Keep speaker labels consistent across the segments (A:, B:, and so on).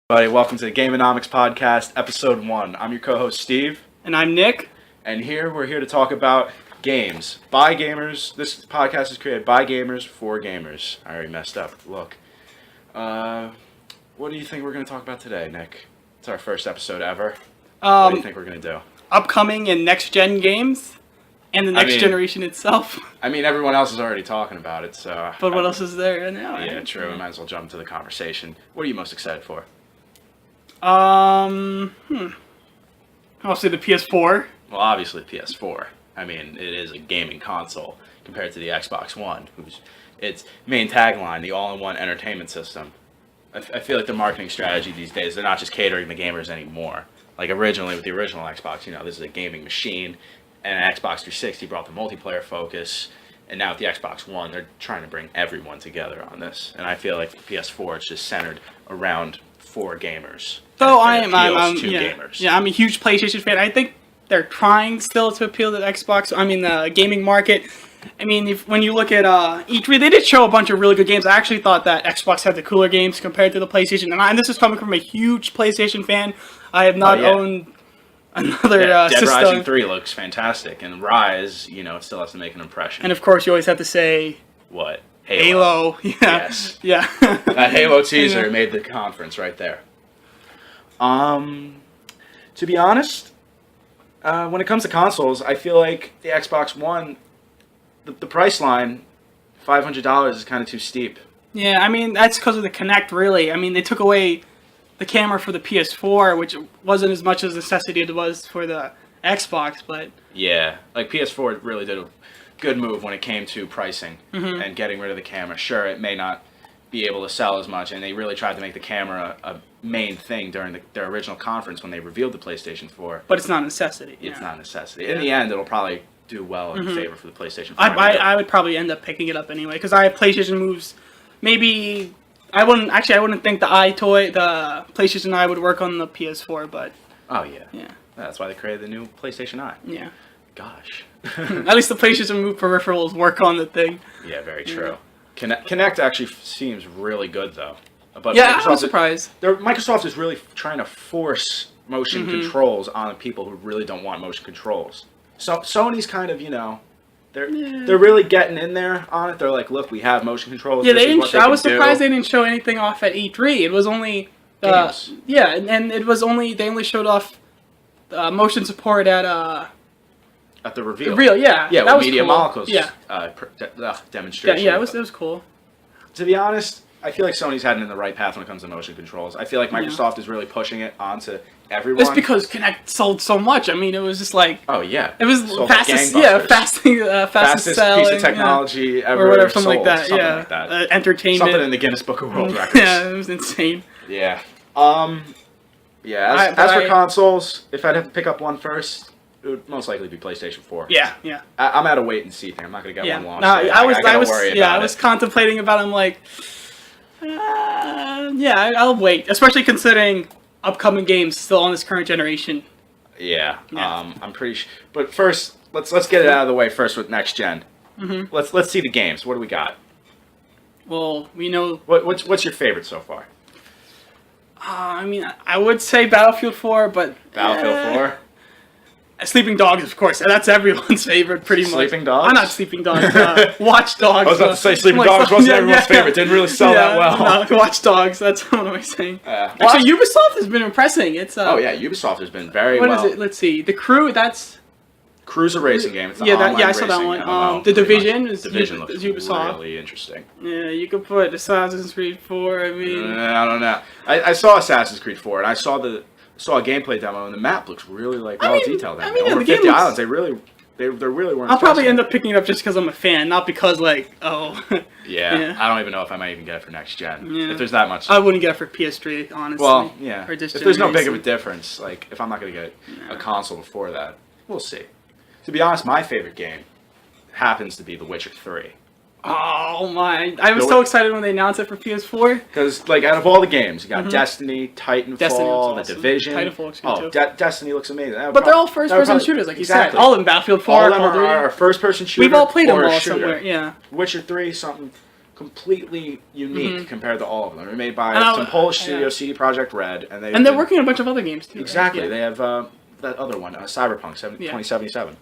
A: Everybody, welcome to the Gameonomics podcast, episode 1. I'm your co-host Steve,
B: and I'm Nick.
A: And we're here to talk about games by gamers. This podcast is created by gamers for gamers. I already messed up. Look, what do you think we're going to talk about today, Nick? It's our first episode ever. What do you think we're going to do?
B: Upcoming and next-gen games, and the next generation itself.
A: I mean, everyone else is already talking about it, so.
B: But what else is there now?
A: Yeah, true. We might as well jump into the conversation. What are you most excited for?
B: I'll say the PS4.
A: Well, obviously PS4. I mean, it is a gaming console compared to the Xbox One, whose its main tagline, the all-in-one entertainment system. I feel like the marketing strategy these days, they're not just catering to gamers anymore. Like originally with the original Xbox, this is a gaming machine, and Xbox 360 brought the multiplayer focus, and now with the Xbox One, they're trying to bring everyone together on this. And I feel like the PS4 is just centered around for gamers.
B: So I'm a huge PlayStation fan. I think they're trying still to appeal to the the gaming market. I mean, when you look at E3, they did show a bunch of really good games. I actually thought that Xbox had the cooler games compared to the PlayStation. And this is coming from a huge PlayStation fan. I have not owned another
A: Dead
B: system.
A: Rising 3 looks fantastic, and Rise, it still has to make an impression.
B: And of course, you always have to say
A: what?
B: Halo. Yeah.
A: Yes.
B: Yeah.
A: That Halo teaser made the conference right there. To be honest, when it comes to consoles, I feel like the Xbox One, the price line, $500 is kind of too steep.
B: Yeah, I mean, that's because of the Kinect, really. I mean, they took away the camera for the PS4, which wasn't as much as necessity as it was for the Xbox, but...
A: Yeah, like PS4 really did a good move when it came to pricing and getting rid of the camera. Sure, it may not be able to sell as much, and they really tried to make the camera a main thing during their original conference when they revealed the PlayStation 4.
B: But it's not a necessity.
A: It's not a necessity. In the end, it'll probably do well in favor for the PlayStation 4.
B: I would probably end up picking it up anyway, because I have PlayStation moves. Maybe... I wouldn't think the the PlayStation Eye would work on the PS4, but...
A: Oh, yeah. Yeah. That's why they created the new PlayStation Eye.
B: Yeah.
A: Gosh.
B: At least the PlayStation Move peripherals work on the thing.
A: Yeah, very true. Kinect actually seems really good, though. But
B: yeah, I'm surprised.
A: Microsoft is really trying to force motion controls on people who really don't want motion controls. So Sony's kind of, they're really getting in there on it. They're like, look, we have motion controls.
B: Yeah, I was surprised they didn't show anything off at E3. It was only
A: games.
B: Yeah, and it was they only showed off motion support at
A: the reveal.
B: Yeah,
A: yeah,
B: that
A: with Media
B: cool.
A: Molecule's demonstration.
B: Yeah, it was cool.
A: To be honest, I feel like Sony's heading in the right path when it comes to motion controls. I feel like Microsoft is really pushing it onto everyone.
B: It's because Kinect sold so much. I mean, it was just like...
A: Oh, yeah.
B: It was fastest selling,
A: piece of technology ever
B: or whatever,
A: sold.
B: Something like that,
A: like that.
B: Entertainment.
A: Something in the Guinness Book of World Records.
B: Yeah, it was insane.
A: Yeah. As for consoles, if I'd have to pick up one first, it would most likely be PlayStation 4.
B: Yeah.
A: I'm at a wait and see thing. I'm not going to get one launched.
B: No, I was
A: it.
B: contemplating about it. I'm like... I'll wait, especially considering upcoming games still on this current generation.
A: Yeah. I'm pretty sure. But first, let's get it out of the way first with next gen. Let's see the games. What do we got?
B: Well, we know.
A: What's your favorite so far?
B: I would say Battlefield 4, but
A: Battlefield 4.
B: Sleeping Dogs, of course. That's everyone's favorite, pretty much.
A: Sleeping Dogs?
B: I'm not Sleeping Dogs. Watch Dogs.
A: I was about to say Sleeping Dogs wasn't everyone's favorite. Didn't really sell that well.
B: No, Watch Dogs. That's what I'm saying. Actually, Ubisoft has been impressing.
A: Ubisoft has been very well.
B: What is it? Let's see. The Crew, that's...
A: Crew's a racing game. It's
B: I saw that one. The Division is Ubisoft.
A: Really interesting.
B: Yeah, you could put Assassin's Creed 4. I mean...
A: I don't know. I saw Assassin's Creed 4, and I saw a gameplay demo, and the map looks really well detailed. Over 50 islands, they really weren't.
B: I'll probably end up picking it up just because I'm a fan, not because
A: Yeah, I don't even know if I might even get it for next gen. Yeah. If there's that much,
B: I wouldn't get it for PS3, honestly.
A: Well, yeah. If there's no big of a difference, like if I'm not gonna get a console before that, we'll see. To be honest, my favorite game happens to be The Witcher 3.
B: Oh my! I was so excited when they announced it for PS4.
A: Because, out of all the games, you got Destiny, Titanfall, The Division.
B: Titanfall looks good too.
A: Destiny looks amazing.
B: But they're all first-person shooters, like you said. All of them, Battlefield 4,
A: all of them are first-person shooters.
B: We've all played them all somewhere, yeah.
A: Witcher 3, something completely unique compared to all of them. They're made by some Polish studio, CD Projekt Red, and they're
B: working on a bunch of other games too.
A: Exactly,
B: right?
A: They have that other one, Cyberpunk 2077.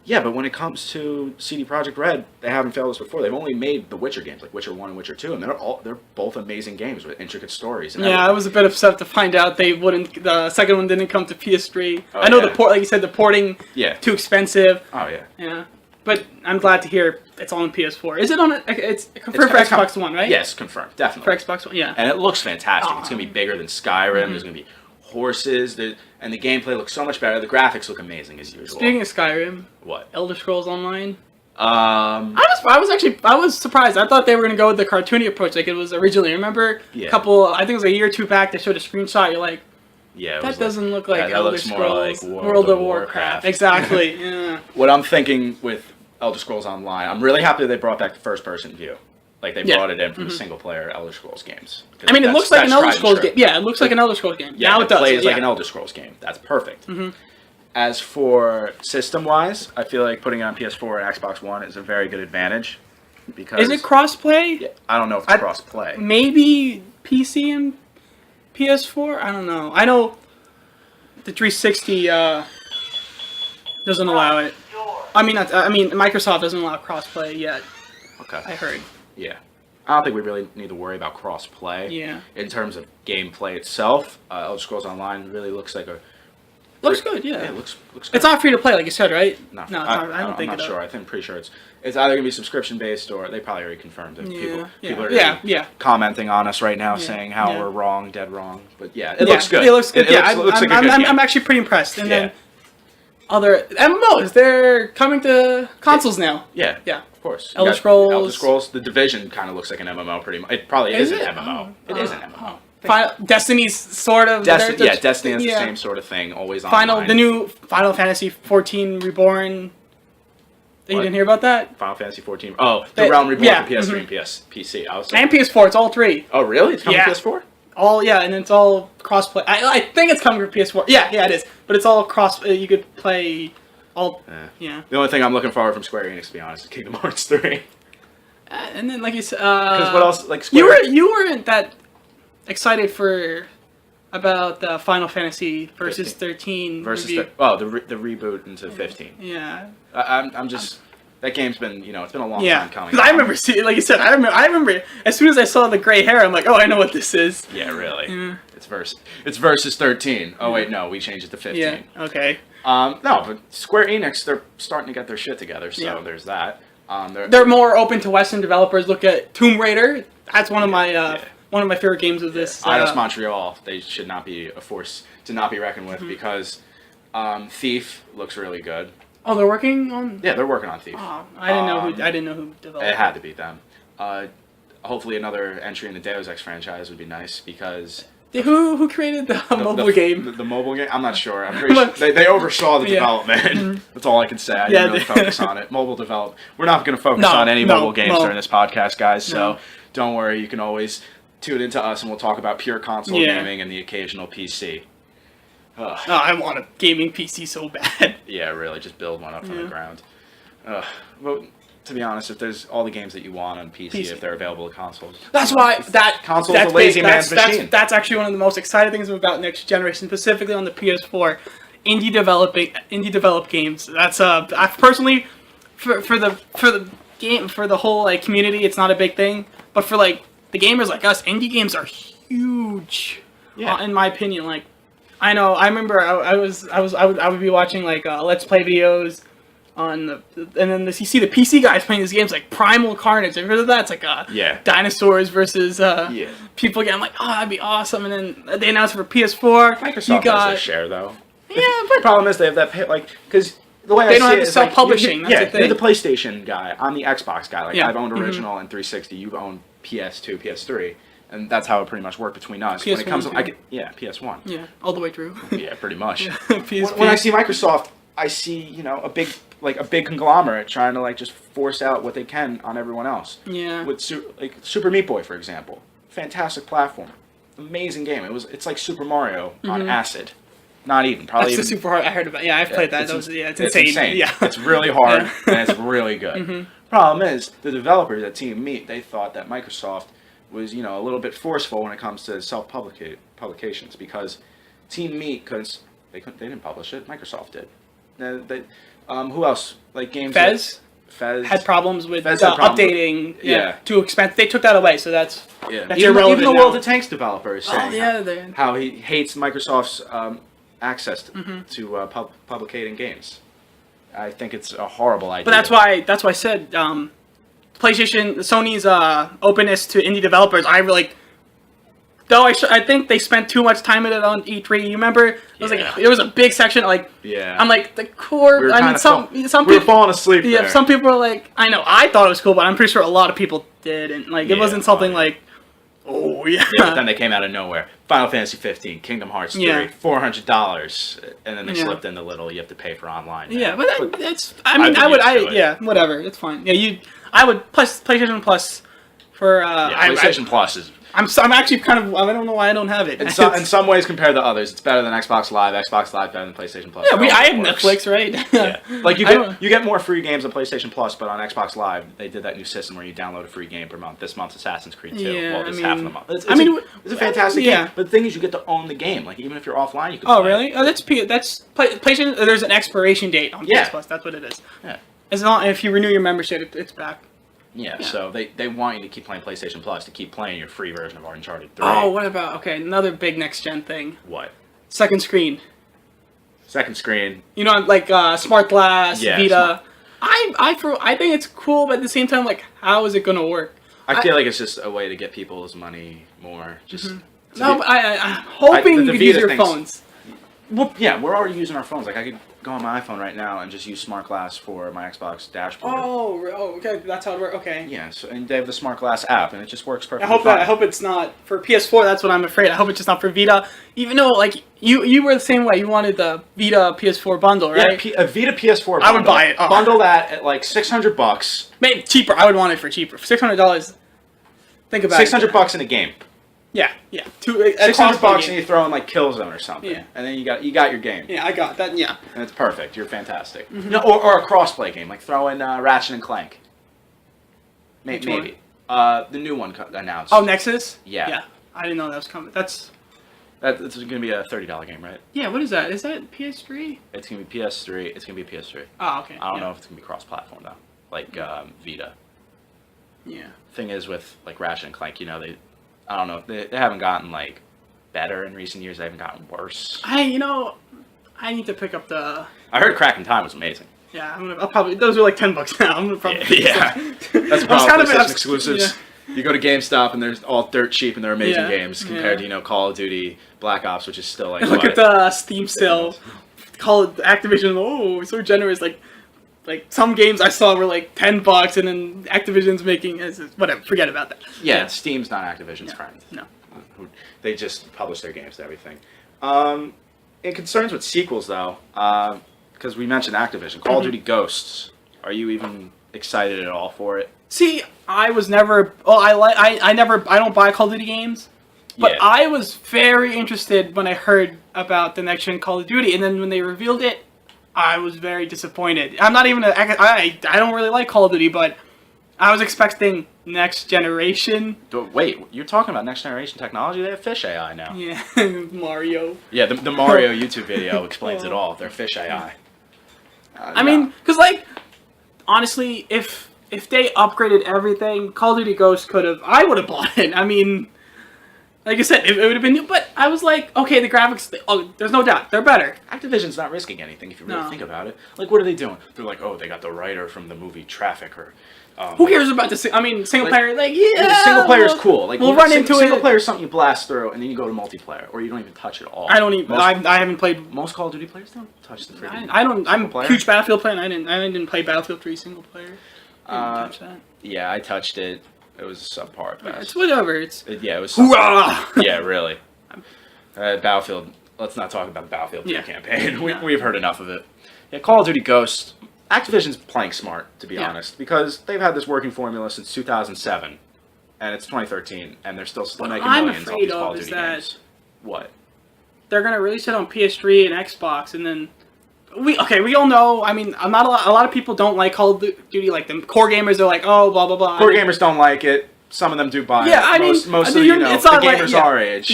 A: Yeah, but when it comes to CD Projekt Red, they haven't failed us before. They've only made the Witcher games, like Witcher 1 and Witcher 2, and they're both amazing games with intricate stories. And
B: I was a bit upset to find out the second one didn't come to PS3. I know like you said, the porting too expensive.
A: Oh yeah.
B: Yeah. But I'm glad to hear it's on PS4. Is it on? It's confirmed for Xbox One, right?
A: Yes, confirmed, definitely.
B: For Xbox One, yeah.
A: And it looks fantastic. It's gonna be bigger than Skyrim. There's gonna be horses, and the gameplay looks so much better. The graphics look amazing as usual.
B: Speaking of Skyrim,
A: what?
B: Elder Scrolls Online. I was surprised. I thought they were gonna go with the cartoony approach like it was originally. Remember a couple? I think it was a year or two back. They showed a screenshot. You're like, that doesn't look like Elder Scrolls.
A: More like World of Warcraft.
B: Exactly. Yeah.
A: What I'm thinking with Elder Scrolls Online, I'm really happy they brought back the first-person view. Like, they brought it in from the single-player Elder Scrolls games.
B: I mean, it looks like an Elder Scrolls game. Yeah, it looks like an Elder Scrolls game.
A: Yeah,
B: now it does.
A: Plays like an Elder Scrolls game. That's perfect. As for system-wise, I feel like putting it on PS4 and Xbox One is a very good advantage. Because
B: is it cross-play?
A: Yeah, I don't know if it's cross-play.
B: Maybe PC and PS4? I don't know. I know the 360 doesn't allow it. I mean, Microsoft doesn't allow cross-play yet.
A: Okay.
B: I heard.
A: Yeah. I don't think we really need to worry about cross-play.
B: Yeah.
A: In terms of gameplay itself, Elder Scrolls Online really looks like a...
B: Looks good, yeah.
A: Yeah, it looks good.
B: It's not free to play, like you said, right?
A: No,
B: it's not. I'm
A: not sure. I'm pretty sure it's either going to be subscription-based or they probably already confirmed it. People are commenting on us right now saying how we're wrong, dead wrong. But yeah, it looks good.
B: It looks good.
A: It looks like a good game.
B: I'm actually pretty impressed. And then other MMOs, they're coming to consoles now.
A: Yeah.
B: Yeah.
A: Of course.
B: Elder
A: Scrolls, The Division kind of looks like an MMO pretty much. It probably is an MMO. It is an MMO.
B: Destiny's sort of.
A: Destiny is the same sort of thing, always online.
B: The new Final Fantasy 14 Reborn. You didn't hear about that?
A: Final Fantasy 14. Oh, the Realm Reborn for PS3 and PC.
B: And PS4, it's all three.
A: Oh, really? It's coming to PS4?
B: And it's all cross-play. I think it's coming for PS4. Yeah, it is. But it's all cross. You could play all. Yeah.
A: The only thing I'm looking forward from Square Enix, to be honest, is Kingdom Hearts 3.
B: And then, like you said,
A: because what else? Like
B: you weren't that excited about the Final Fantasy versus 13
A: versus the reboot into 15.
B: Yeah.
A: I'm just. That game's been, it's been a long time coming.
B: Because I remember seeing, like you said, I remember as soon as I saw the gray hair, I'm like, oh, I know what this is.
A: Yeah, really. Yeah. It's versus 13. Oh wait, no, we changed it to 15.
B: Yeah. Okay.
A: No, but Square Enix, they're starting to get their shit together, so there's that.
B: They're more open to Western developers. Look at Tomb Raider. That's one of my favorite games of this.
A: Eidos Montreal, they should not be a force to not be reckoned with because Thief looks really good.
B: Oh, they're working on.
A: Yeah, they're working on Thief.
B: Oh, I didn't know who developed.
A: It had to be them. Hopefully, another entry in the Deus Ex franchise would be nice because.
B: Who created the mobile game?
A: The mobile game? I'm not sure. I'm pretty sure they oversaw the development. That's all I can say. I didn't really focus on it. Mobile development. We're not going to focus on any mobile games during this podcast, guys. So don't worry. You can always tune into us, and we'll talk about pure console gaming and the occasional PC.
B: Oh, I want a gaming PC so bad.
A: Yeah, really. Just build one up from the ground. Well, to be honest, if there's all the games that you want on PC. If they're available to consoles.
B: That's why
A: console's a lazy man's machine.
B: That's actually one of the most exciting things about next generation, specifically on the PS4. Indie developed games. That's I personally for the whole community, it's not a big thing, but for the gamers like us, indie games are huge. Yeah. In my opinion, I know. I remember I would be watching Let's Play videos on and then you see the PC guys playing these games like Primal Carnage. Have you heard of that? It's like dinosaurs versus people again. I'm like, oh, that'd be awesome. And then they announced it for PS4.
A: Microsoft has their share though. Yeah, but the problem is they have that because the way
B: they don't have to sell publishing.
A: You're the PlayStation guy. I'm the Xbox guy. I've owned original and 360. You've owned PS2, PS3. And that's how it pretty much worked between us.
B: PS1
A: when it comes to PS1.
B: Yeah, all the way through.
A: Yeah, pretty much.
B: PSP.
A: When I see Microsoft, I see a big conglomerate trying to just force out what they can on everyone else.
B: Yeah.
A: With Super Meat Boy, for example, fantastic platform, amazing game. It's like Super Mario on acid. Not even. Probably
B: That's the super hard. I heard about. Yeah, I've played that. It's insane.
A: It's insane.
B: Yeah,
A: it's really hard and it's really good. Problem is, the developers at Team Meat, they thought that Microsoft was, a little bit forceful when it comes to publications because Team Meat they didn't publish it. Microsoft did. Who else? Like games. Fez
B: had problems with
A: updating.
B: Too expensive. They took that away, so that's
A: even the World of Tanks developer is saying how he hates Microsoft's access to publicating games. I think it's a horrible idea.
B: But that's why I said PlayStation, Sony's openness to indie developers. I really. Though I think they spent too much time in it on E3. You remember? It was there was a big section I'm like the core. Some people
A: were falling asleep.
B: Yeah,
A: there.
B: some people were like, I thought it was cool, but I'm pretty sure a lot of people didn't. It wasn't something like, oh yeah.
A: But then they came out of nowhere. Final Fantasy 15, Kingdom Hearts 3, $400, and then they slipped in the little you have to pay for online.
B: Yeah, but that's. Whatever, it's fine. Yeah, I would PlayStation Plus for.
A: PlayStation Plus is.
B: I'm actually kind of. I don't know why I don't have it.
A: In some ways, compared to others, it's better than Xbox Live. Xbox Live better than PlayStation Plus.
B: Yeah, I have Netflix, right?
A: Yeah, you get more free games on PlayStation Plus, but on Xbox Live, they did that new system where you download a free game per month. This month's Assassin's Creed 2.
B: Yeah,
A: well, it's half of the month. It's a fantastic
B: game.
A: But the thing is, you get to own the game. Even if you're offline, you can.
B: Oh, really? Oh, that's PlayStation. There's an expiration date on PS Plus. That's what it is.
A: Yeah.
B: As long if you renew your membership, it's back.
A: Yeah, so they want you to keep playing PlayStation Plus to keep playing your free version of Uncharted 3.
B: Oh, what about another big next gen thing?
A: What?
B: Second screen.
A: Second screen.
B: Smart glass, Vita.
A: Smart.
B: I think it's cool, but at the same time, how is it gonna work?
A: I feel like it's just a way to get people's money more.
B: I'm hoping you could use your phones.
A: Well, yeah, we're already using our phones. I could go on my iPhone right now and just use Smart Glass for my Xbox dashboard.
B: Oh, okay, that's how it works. Okay.
A: Yeah, and they have the Smart Glass app, and it just works perfectly.
B: I hope it's not for PS4. That's what I'm afraid. I hope it's just not for Vita. Even though, you were the same way. You wanted the Vita PS4 bundle, right?
A: Yeah, a Vita PS4 bundle.
B: I would buy it.
A: Bundle that at $600.
B: Maybe cheaper. I would want it for cheaper. $600. Think about
A: $600 in a game.
B: Yeah.
A: $600 and you throw in Killzone or something. Yeah. And then you got your game.
B: Yeah, I got that. Yeah.
A: And it's perfect. You're fantastic. Or a crossplay game, throw in Ratchet and Clank. Maybe. The new one announced.
B: Oh, Nexus?
A: Yeah.
B: I didn't know that was coming. That's
A: going to be a $30 game, right?
B: Yeah. What is that? Is that PS3?
A: It's going to be PS3. It's going to be PS3.
B: Oh, okay.
A: I don't know if it's going to be cross-platform though, Vita.
B: Yeah.
A: Thing is with Ratchet and Clank, I don't know. They haven't gotten better in recent years. They haven't gotten worse.
B: I need to pick up the.
A: I heard Crack in Time was amazing.
B: Yeah, I'll probably. Those are $10 now. I'm gonna probably.
A: Yeah. That's a problem with PlayStation exclusives. Yeah. You go to GameStop and there's all dirt cheap and they're amazing games compared to Call of Duty, Black Ops, which is still
B: look at the Steam sale. Call it Activision. Oh, so generous. Some games I saw were $10, and then Activision's making whatever. Forget about that.
A: Yeah, Steam's not Activision's friend.
B: No,
A: they just publish their games to everything. In concerns with sequels, though, because we mentioned Activision, Call of Duty Ghosts. Are you even excited at all for it?
B: See, I was never. Oh, I don't buy Call of Duty games, but I was very interested when I heard about the next gen Call of Duty, and then when they revealed it. I was very disappointed. I'm not even I don't really like Call of Duty, but I was expecting next generation.
A: Wait, you're talking about next generation technology? They have fish AI now.
B: Yeah, Mario.
A: Yeah, the Mario YouTube video explains it all. They're fish AI.
B: I mean, because honestly, if they upgraded everything, Call of Duty Ghosts I would have bought it. I mean. Like I said, it would have been new, but I was okay, the graphics, there's no doubt, they're better.
A: Activision's not risking anything if you really think about it. What are they doing? They're they got the writer from the movie Traffic or...
B: Who cares about the single player?
A: Single player is cool.
B: We'll run into it.
A: Single player is something you blast through, and then you go to multiplayer, or you don't even touch it at all.
B: I don't even, I haven't played...
A: Most Call of Duty players don't touch the freaking
B: I'm a huge Battlefield player, and I didn't play Battlefield 3 single player. I didn't touch that.
A: Yeah, I touched it. It was subpar at best.
B: It's whatever.
A: It was. Yeah, really. Battlefield. Let's not talk about the Battlefield 3 campaign. We've heard enough of it. Yeah, Call of Duty Ghosts. Activision's playing smart, to be honest, because they've had this working formula since 2007, and it's 2013, and they're still making millions off these Call of Duty games. What?
B: they're gonna release it on PS3 and Xbox, and then we all know. I mean, a lot of people don't like Call of Duty. Like the core gamers are like, oh, blah blah blah.
A: Core gamers don't like it. Some of them do buy it.
B: I mean,
A: most of the gamers our age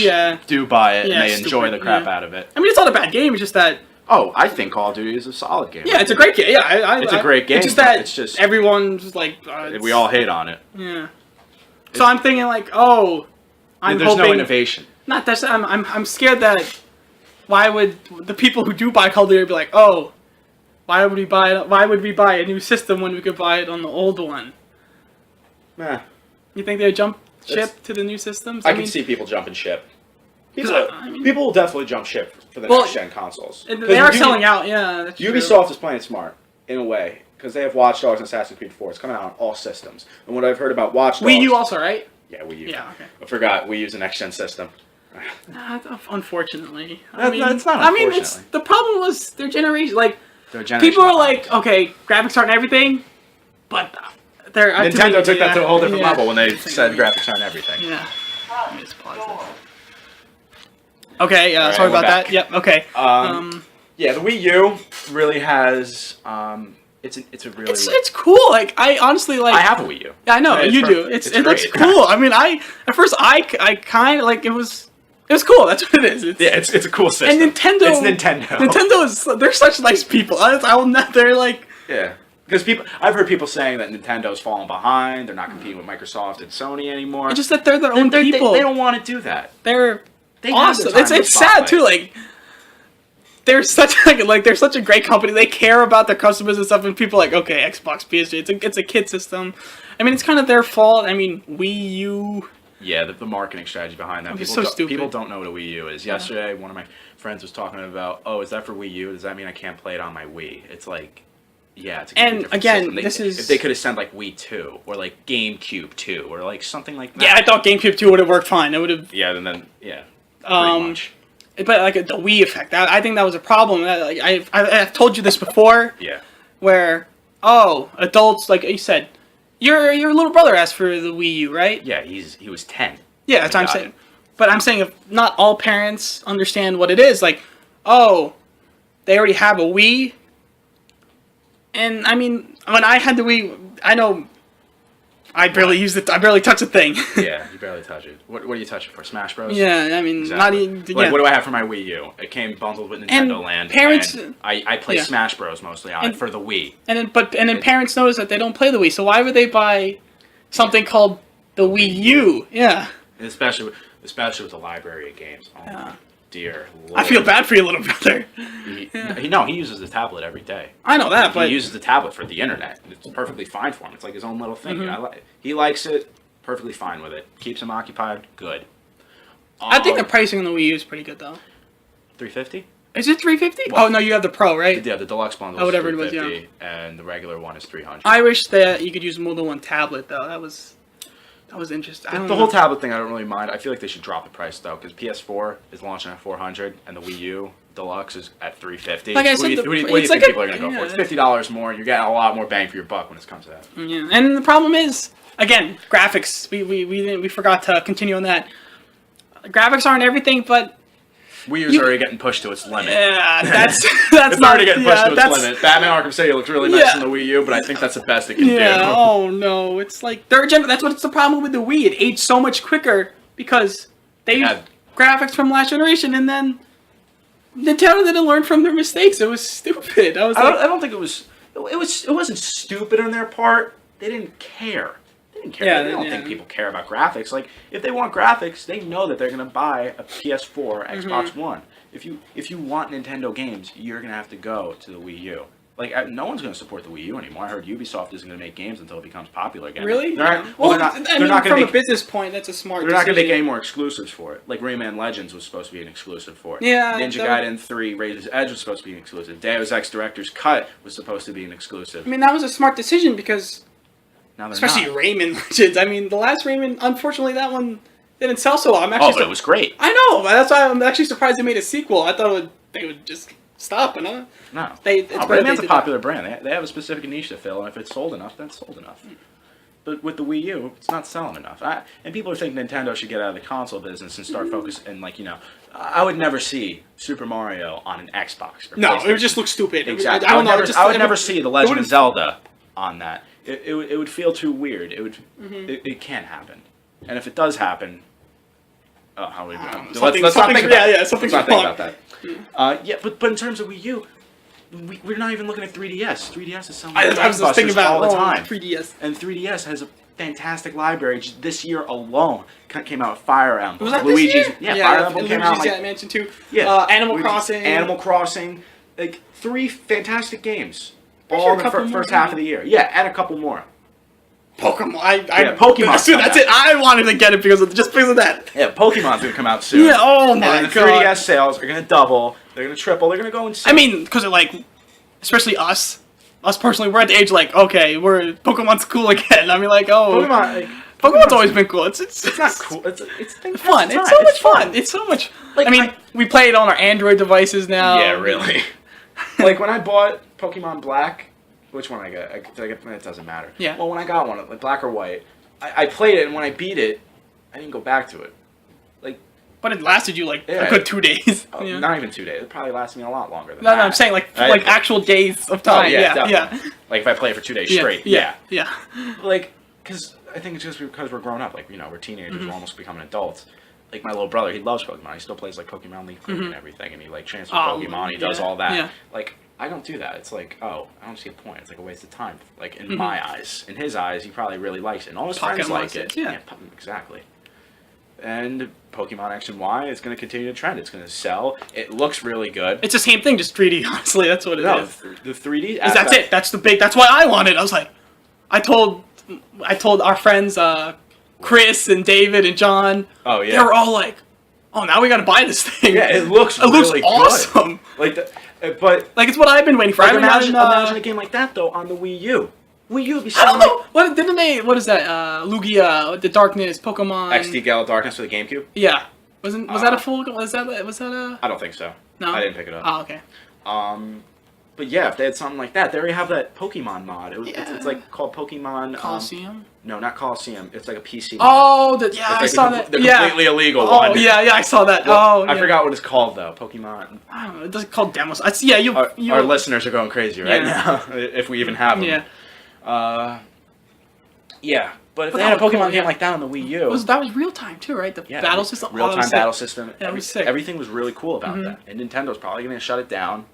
A: do buy it, and they enjoy the crap out of it.
B: I mean, it's not a bad game. It's just that.
A: Oh, I think Call of Duty is a solid game.
B: Yeah, it's a great game. Yeah,
A: it's a great game.
B: It's just that everyone's like,
A: we all hate on it.
B: Yeah. So I'm thinking like, oh,
A: there's no innovation.
B: Not that I'm scared that. Why would the people who do buy Call of Duty be like, oh, why would we buy a new system when we could buy it on the old one?
A: Nah.
B: You think they would jump ship to the new systems?
A: I can see people jumping ship. People will definitely jump ship for the next gen consoles.
B: They are selling out. Yeah, that's true.
A: Ubisoft is playing smart in a way because they have Watch Dogs and Assassin's Creed 4. It's coming out on all systems. And what I've heard about Watch Dogs,
B: Wii U also, right?
A: Yeah, Wii U.
B: Yeah, okay.
A: I forgot Wii U's a next gen system.
B: Unfortunately,
A: it's not. I mean,
B: the problem was their generation. Like, people are like, okay, graphics aren't everything, but
A: Nintendo took that to a whole different level when they said graphics aren't everything.
B: Yeah. Let me just pause this. Okay, sorry about that. Yep. Okay.
A: Yeah, the Wii U really has. It's a really.
B: It's cool. Like I honestly like.
A: I have a Wii U.
B: Yeah, I know you do. It looks cool. I mean, at first I kind of like it was. It was cool. That's what it is.
A: It's a cool system.
B: And Nintendo.
A: It's Nintendo.
B: Nintendo is. They're such nice people. I will not. They're like.
A: Yeah. Because I've heard people saying that Nintendo's falling behind. They're not competing with Microsoft and Sony anymore.
B: It's just that they're their own people.
A: They don't want to do that.
B: They're awesome. It's sad too. Like they're such a great company. They care about their customers and stuff. And people are like, okay, Xbox, PS3, it's a kid system. I mean, it's kind of their fault. I mean, Wii U.
A: Yeah, the marketing strategy behind that. People don't know what a Wii U is. Yesterday, one of my friends was talking about, oh, is that for Wii U? Does that mean I can't play it on my Wii? It's like. Yeah, it's a
B: and again, system.
A: If they could have sent like Wii 2 or like GameCube 2 or like something like that.
B: Yeah, I thought GameCube 2 would have worked fine. It would have.
A: Yeah, and then pretty much.
B: But like the Wii effect, I think that was a problem. Like I've told you this before.
A: Yeah.
B: Where adults, like you said, your little brother asked for the Wii U, right?
A: Yeah, he was 10.
B: Yeah, that's what I'm saying. But I'm saying if not all parents understand what it is, like, oh, they already have a Wii. And I mean, when I had the Wii, I know I barely used it. I barely touched the thing.
A: Yeah, you barely touch it. What do you touch it for? Smash Bros.
B: Yeah, I mean, not even.
A: Like, what do I have for my Wii U? It came bundled with Nintendo Land.
B: Parents,
A: and I play Smash Bros. Mostly on it for the Wii.
B: And then parents notice that they don't play the Wii. So why would they buy something called the Wii U? Yeah.
A: And especially with the library of games. Oh my dear Lord.
B: I feel bad for your little brother.
A: He uses the tablet every day.
B: I know that, but
A: he uses the tablet for the internet. It's perfectly fine for him. It's like his own little thing. Mm-hmm. He likes it. Perfectly fine with it. Keeps him occupied. Good.
B: I think the pricing on the Wii U is pretty good though.
A: $350?
B: Is it $350? Oh no, you have the Pro, right?
A: Yeah, the deluxe bundle.
B: Whatever it was,
A: and the regular one is $300.
B: I wish that you could use more than one tablet though. That was interesting.
A: The whole tablet thing, I don't really mind. I feel like they should drop the price though, because PS4 is launching at $400, and the Wii U Deluxe is at $350.
B: Like I said,
A: what do you think people are going to go for? It's $50 more. You're getting a lot more bang for your buck when it comes to that.
B: Yeah, and the problem is, again, graphics. We forgot to continue on that. Graphics aren't everything, but
A: Wii U's already getting pushed to its limit.
B: Yeah, that's
A: it's already getting pushed to its limit. Batman Arkham City looks really nice on the Wii U, but I think that's the best it can do.
B: Oh no, it's like third gen. That's what's the problem with the Wii. It aged so much quicker because they used graphics from last generation, and then Nintendo didn't learn from their mistakes. It was stupid. I
A: don't think it was. It wasn't stupid on their part. They didn't care. They didn't care. Yeah, they don't think people care about graphics. Like, if they want graphics, they know that they're going to buy a PS4 or Xbox One. If you want Nintendo games, you're going to have to go to the Wii U. Like, no one's going to support the Wii U anymore. I heard Ubisoft isn't going to make games until it becomes popular again.
B: Really?
A: They're not
B: from a business point, that's a smart decision.
A: They're not going to make any more exclusives for it. Like, Rayman Legends was supposed to be an exclusive for it.
B: Yeah.
A: Ninja Gaiden 3 Razor's Edge was supposed to be an exclusive. Deus Ex Director's Cut was supposed to be an exclusive.
B: I mean, that was a smart decision because... Especially
A: not.
B: Rayman Legends. I mean, the last Rayman, unfortunately, that one didn't sell so well.
A: But it was great.
B: I know, but that's why I'm actually surprised they made a sequel. I thought they would just stop. No.
A: Rayman's a popular brand. They have a specific niche to fill, and if it's sold enough, then it's sold enough. But with the Wii U, it's not selling enough. And people are thinking Nintendo should get out of the console business and start focusing, like, I would never see Super Mario on an Xbox. Or
B: No,
A: PlayStation.
B: it would just look stupid.
A: Exactly.
B: I don't know.
A: I would never see The Legend of Zelda on that. It would feel too weird. It can't happen. And if it does happen, how we let's not think about that. But in terms of Wii U, we're not even looking at 3DS. 3DS is selling
B: I was just thinking about
A: all the time.
B: 3DS.
A: And 3DS has a fantastic library. Just this year alone, came out with Fire Emblem.
B: Was that
A: Luigi's,
B: this year?
A: Yeah, Fire Emblem came out.
B: Luigi's, I mentioned too.
A: Yeah,
B: Animal Crossing.
A: Animal Crossing. Like 3 fantastic games. All in the first half of the year. Yeah, and a couple more.
B: Pokemon.
A: Pokemon.
B: That's it. I wanted to get it because of that.
A: Yeah, Pokemon's gonna come out soon.
B: Yeah. Oh my
A: and the
B: god.
A: 3DS sales are gonna double. They're gonna triple. They're gonna go insane.
B: I mean, because especially us personally, we're at the age okay, Pokemon's cool again. I mean, Pokemon's always been cool. It's
A: not cool. It's
B: fun. It's so much fun. It's so much. We play it on our Android devices now.
A: Yeah, really. Like when I bought Pokemon Black, which one I got? It doesn't matter.
B: Yeah.
A: Well, when I got one, like black or white, I played it, and when I beat it, I didn't go back to it.
B: But it lasted you a good 2 days.
A: Yeah. Not even 2 days. It probably lasted me a lot longer than
B: that.
A: No,
B: I'm saying actual days of time. Yeah.
A: Like if I play it for 2 days straight.
B: Yeah.
A: Because I think it's just because we're grown up. We're teenagers. We're almost becoming adults. Like my little brother, he loves Pokemon. He still plays Pokemon League and everything, and he transfers Pokemon. He does all that.
B: Yeah.
A: I don't do that. It's I don't see a point. It's a waste of time. In my eyes, in his eyes, he probably really likes it. And all his friends like it.
B: Yeah,
A: exactly. And Pokemon X and Y is going to continue to trend. It's going to sell. It looks really good.
B: It's the same thing, just 3D. Honestly, that's what it is.
A: The 3D.
B: That's it. That's why I want it. I was I told our friends, Chris and David and John.
A: Oh yeah.
B: They were all "Oh, now we got to buy this thing."
A: Yeah, it looks really
B: awesome.
A: Good. But
B: it's what I've been waiting for.
A: Imagine a game like that though on the Wii U. Wii U would be
B: I don't know. What didn't they? What is that? Lugia, the Darkness, Pokemon.
A: XD Gala Darkness for the GameCube.
B: Yeah. Was that a full? Was that a?
A: I don't think so.
B: No.
A: I didn't pick it up.
B: Oh, okay.
A: But yeah, if they had something like that, they already have that Pokemon mod. It's called Pokemon
B: Coliseum.
A: No, not Coliseum. It's a PC.
B: Oh, I saw that.
A: The completely illegal one.
B: Oh, yeah, I saw that.
A: Well, I forgot what it's called though. Pokemon.
B: I don't know. It's called demos.
A: Our listeners are going crazy right now. If we even have them.
B: Yeah.
A: Yeah, but if they had a Pokemon game like that on the Wii U,
B: that was real time too, right? The battle system.
A: Real time battle system.
B: That was sick.
A: Everything was really cool about that, and Nintendo's probably going to shut it down.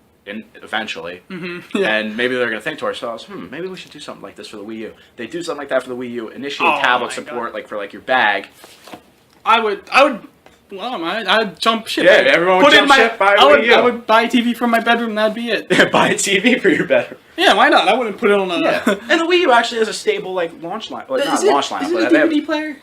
A: Eventually,
B: Yeah.
A: And maybe they're going to think to ourselves, maybe we should do something like this for the Wii U. They do something like that for the Wii U. Initiate tablet support, for your bag.
B: I would. Well, I'd jump ship.
A: Yeah, everyone would jump ship. Buy Wii U.
B: I would buy a TV from my bedroom. That'd be it.
A: Buy a TV for your bedroom.
B: Yeah, why not? I wouldn't put it on a.
A: Yeah. And the Wii U actually has a stable launch line. Well, not launch line,
B: but a DVD player.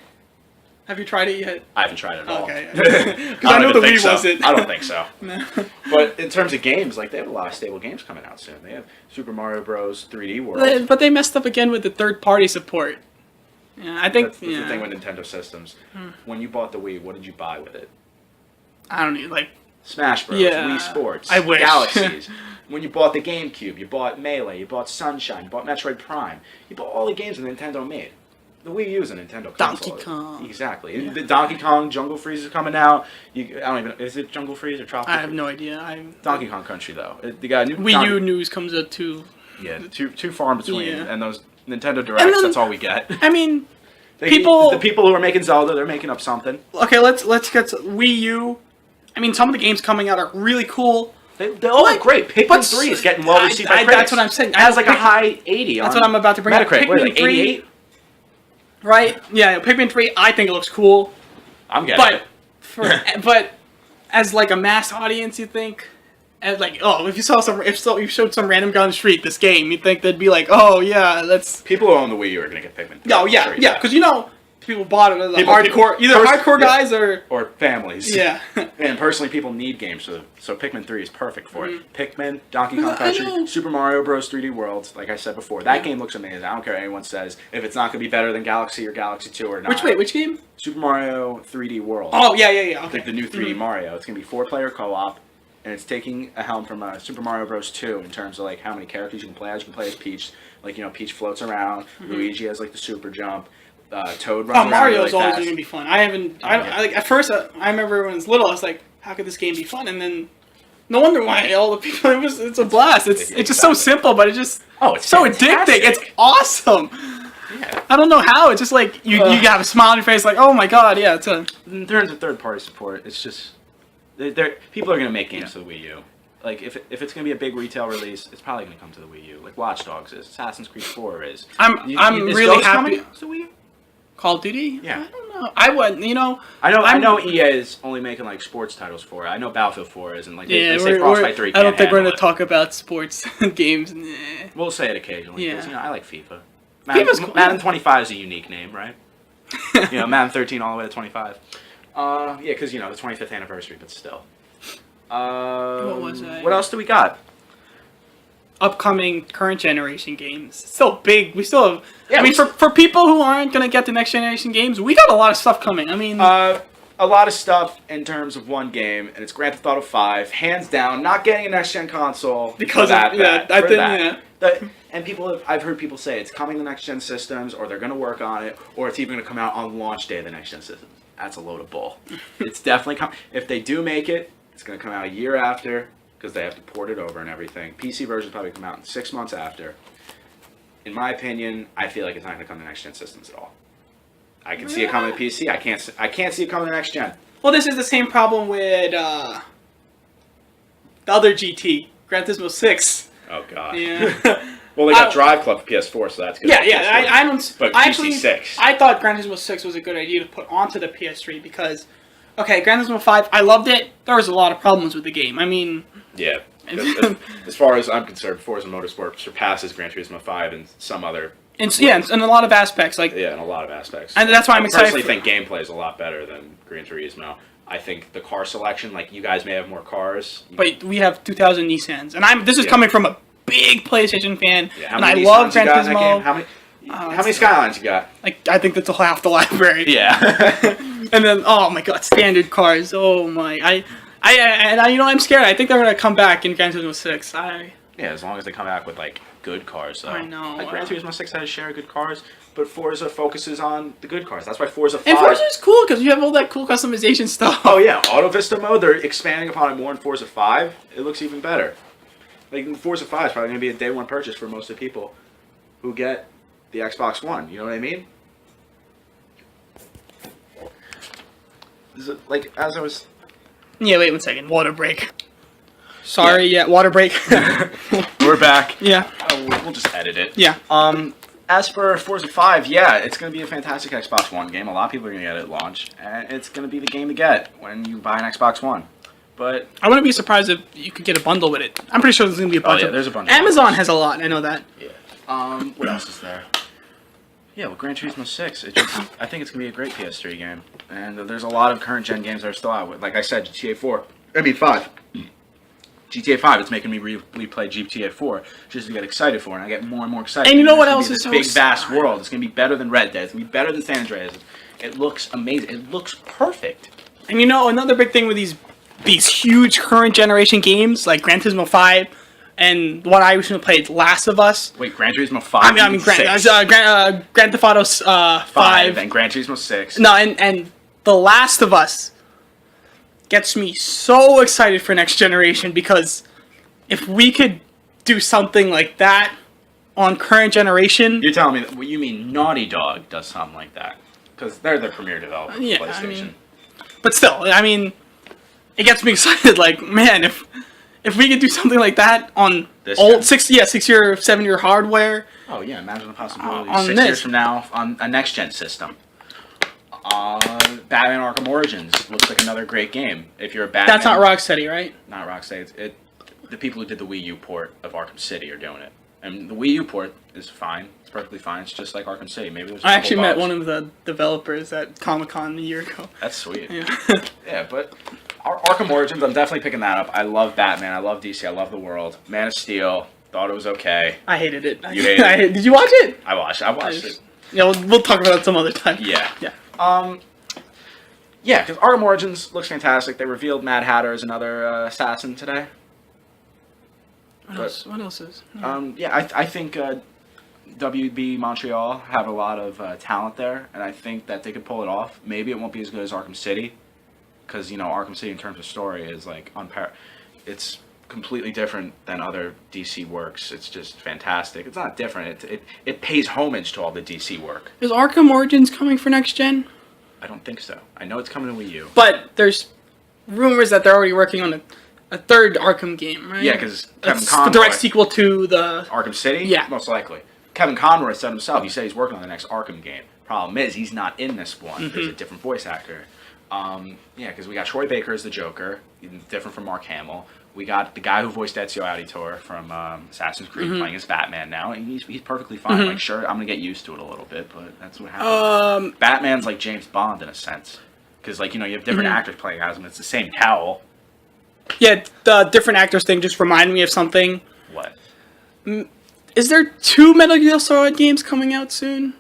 B: Have you tried it yet?
A: I haven't tried it at all.
B: Okay. Because I know the Wii wasn't.
A: I don't think so.
B: No.
A: But in terms of games, they have a lot of stable games coming out soon. They have Super Mario Bros. 3D World.
B: But they messed up again with the third-party support. Yeah, I think
A: that's the thing with Nintendo systems. When you bought the Wii, what did you buy with it?
B: I don't know,
A: Smash Bros.
B: Yeah,
A: Wii Sports.
B: I wish.
A: Galaxies. When you bought the GameCube, you bought Melee, you bought Sunshine, you bought Metroid Prime. You bought all the games that Nintendo made. The Wii U is a Nintendo console.
B: Donkey Kong.
A: Exactly.
B: Yeah.
A: The Donkey Kong, Jungle Freeze is coming out. I don't even. Is it Jungle Freeze or Tropical?
B: I have no idea.
A: Donkey Kong Country though. They got new
B: Wii U news comes out too.
A: Yeah, too far in between,
B: Yeah.
A: and those Nintendo Directs. That's all we get.
B: I mean,
A: the people who are making Zelda, they're making up something.
B: Okay, let's get to Wii U. I mean, some of the games coming out are really cool.
A: They all look great. Pikmin 3 is getting well received by critics.
B: That's what I'm saying.
A: It has a high 80 on
B: That's what I'm about to bring up.
A: Metacritic.
B: Pikmin 3,
A: 88?
B: Right? Yeah, Pikmin 3, I think it looks cool.
A: I'm getting it.
B: But as a mass audience, you think, as if you showed some random guy on the street this game, you'd think they'd be oh yeah, let's.
A: People who own the Wii U are gonna get Pikmin 3.
B: Oh yeah, because people bought it as hardcore guys
A: or families.
B: Yeah.
A: And personally, people need games, so Pikmin 3 is perfect for it. Pikmin, Donkey Kong Country, Super Mario Bros. 3D World, like I said before, that game looks amazing. I don't care what anyone says. If it's not going to be better than Galaxy or Galaxy 2 or not.
B: Which game?
A: Super Mario 3D World.
B: Oh, yeah. Okay.
A: Like the new 3D Mario. It's going to be 4-player co-op. and it's taking a helm from Super Mario Bros. 2 in terms of like how many characters you can play as. You can play as Peach, like Peach floats around. Luigi has like the super jump. Toad runs around.
B: Mario's
A: really
B: always
A: fast.
B: gonna be fun. I like at first I remember when I was little, I was like, how could this game be fun? And then no wonder why all the people. It's a blast. It's just so simple, but it's so addicting. It's awesome.
A: Yeah.
B: I don't know how. It's just like you have a smile on your face, like, oh my god, yeah.
A: In terms of third-party support, it's just people are gonna make games for the Wii U. Like if it's gonna be a big retail release, it's probably gonna come to the Wii U. Like Watch Dogs is, Assassin's Creed 4 is.
B: I'm really
A: Ghost
B: happy.
A: coming to the Wii U?
B: Call of Duty?
A: Yeah.
B: I don't know. I wouldn't.
A: I know EA is only making like sports titles for it. I know Battlefield 4 is, and like they say Frostbite 3 can't
B: I don't think we're gonna
A: handle it.
B: talk about sports games. Nah.
A: We'll say it occasionally because
B: Yeah.
A: I like FIFA.
B: FIFA's cool.
A: Madden 25 is a unique name, right? Madden 13 all the way to 25. Yeah, because the 25th anniversary, but still.
B: What was I?
A: What else do we got?
B: Upcoming current generation games. Still big. We still have.
A: Yeah,
B: I mean, for people who aren't gonna get the next generation games, we got a lot of stuff coming. I mean,
A: a lot of stuff in terms of one game, and it's Grand Theft Auto 5, hands down. Not getting a next gen console
B: because
A: for
B: of that. I think
A: and I've heard people say it's coming to next gen systems, or they're gonna work on it, or it's even gonna come out on launch day of the next gen systems. That's a load of bull. It's definitely coming. If they do make it, it's gonna come out a year after. Because they have to port it over and everything. PC version probably come out in 6 months after. In my opinion, I feel like it's not going to come to next gen systems at all. I can see it coming to PC. I can't see it coming to next gen.
B: Well, this is the same problem with the other GT, Gran Turismo 6.
A: Oh god.
B: Yeah.
A: Well, they got Drive Club for PS4, so that's good.
B: Yeah. I don't.
A: But
B: actually,
A: PC6.
B: I thought Gran Turismo 6 was a good idea to put onto the PS3 because, okay, Gran Turismo 5, I loved it. There was a lot of problems with the game. I mean.
A: Yeah. As far as I'm concerned, Forza Motorsport surpasses Gran Turismo 5 in some other.
B: In a lot of aspects,
A: in a lot of aspects.
B: And that's why I'm excited.
A: I personally think gameplay is a lot better than Gran Turismo. I think the car selection, like you guys may have more cars,
B: but we have 2,000 Nissans, and this is coming from a big PlayStation fan,
A: yeah,
B: and I love Gran
A: How
B: Turismo.
A: many Skylines you got?
B: Like I think that's half the library.
A: Yeah.
B: And then oh my god, standard cars. Oh my, I'm scared. I think they're gonna come back in Gran Turismo 6.
A: Yeah, as long as they come back with like good cars. Though.
B: I know.
A: Like Gran Turismo 6 has a share of good cars, but Forza focuses on the good cars. That's why Forza 5.
B: And Forza's cool because you have all that cool customization stuff.
A: Oh yeah, Auto Vista mode. They're expanding upon it more in Forza 5. It looks even better. Like Forza 5 is probably gonna be a day one purchase for most of the people who get the Xbox One. You know what I mean? Is it, like as I was.
B: Yeah, wait 1 second. Water break. Sorry, water break.
A: We're back.
B: Yeah.
A: We'll just edit it.
B: Yeah.
A: As for Forza 5, yeah, it's going to be a fantastic Xbox One game. A lot of people are going to get it at launch, and it's going to be the game to get when you buy an Xbox One. But
B: I wouldn't be surprised if you could get a bundle with it. I'm pretty sure there's going to be a bunch.
A: There's a bunch.
B: Amazon has a lot. I know that.
A: Yeah. What else is there? Yeah, well, Gran Turismo 6. I think it's going to be a great PS3 game. And there's a lot of current gen games that are still out with. Like I said, GTA 5. GTA 5, it's making me replay GTA 4 just to get excited for it. And I get more and more excited.
B: And you know what else is so
A: big, vast world. It's going to be better than Red Dead. It's going to be better than San Andreas. It looks amazing. It looks perfect.
B: And another big thing with these huge current generation games like Gran Turismo 5 and what I recently played, Last of Us.
A: Wait, Gran Turismo 5?
B: I mean Grand Theft Auto 5.
A: And Gran Turismo 6.
B: No, and The Last of Us gets me so excited for next generation because if we could do something like that on current generation...
A: You're telling me that you mean Naughty Dog does something like that. Because they're the premier developer of PlayStation.
B: But still, it gets me excited. Like, man, if we could do something like that on
A: this
B: old 6-year, 7-year hardware.
A: Oh yeah, imagine the possibility.
B: On
A: 6 years from now on a next gen system. Batman Arkham Origins looks like another great game. If you're a Batman,
B: that's not Rocksteady, right?
A: Not Rocksteady. The people who did the Wii U port of Arkham City are doing it, and the Wii U port is fine. It's perfectly fine. It's just like Arkham City. Maybe there's.
B: I actually met one of the developers at Comic-Con a year ago.
A: That's sweet.
B: Yeah.
A: Yeah, but Arkham Origins, I'm definitely picking that up. I love Batman. I love DC. I love the world. Man of Steel. Thought it was okay.
B: I hated it.
A: You hated it?
B: Did you watch it?
A: I watched it.
B: Yeah, we'll talk about it some other time.
A: Yeah.
B: Yeah.
A: Yeah, because Arkham Origins looks fantastic. They revealed Mad Hatter as another assassin today.
B: What else is?
A: I think WB Montreal have a lot of talent there, and I think that they could pull it off. Maybe it won't be as good as Arkham City, because Arkham City in terms of story is like it's completely different than other DC works. It's just fantastic. It's not different. It pays homage to all the DC work.
B: Is Arkham Origins coming for next gen?
A: I don't think so. I know it's coming to Wii U.
B: But there's rumors that they're already working on a third Arkham game, right?
A: Yeah, because Kevin Conroy...
B: the direct sequel to the...
A: Arkham City?
B: Yeah.
A: Most likely. Kevin Conroy said himself, he said he's working on the next Arkham game. Problem is, he's not in this one. There's a different voice actor. Because we got Troy Baker as the Joker, different from Mark Hamill. We got the guy who voiced Ezio Auditore from Assassin's Creed playing as Batman now, and he's perfectly fine. Like, sure, I'm gonna get used to it a little bit, but that's what happens. Batman's like James Bond in a sense, because you have different actors playing as him. It's the same cowl.
B: Yeah, the different actors thing just reminded me of something.
A: What?
B: Is there 2 Metal Gear Solid games coming out soon?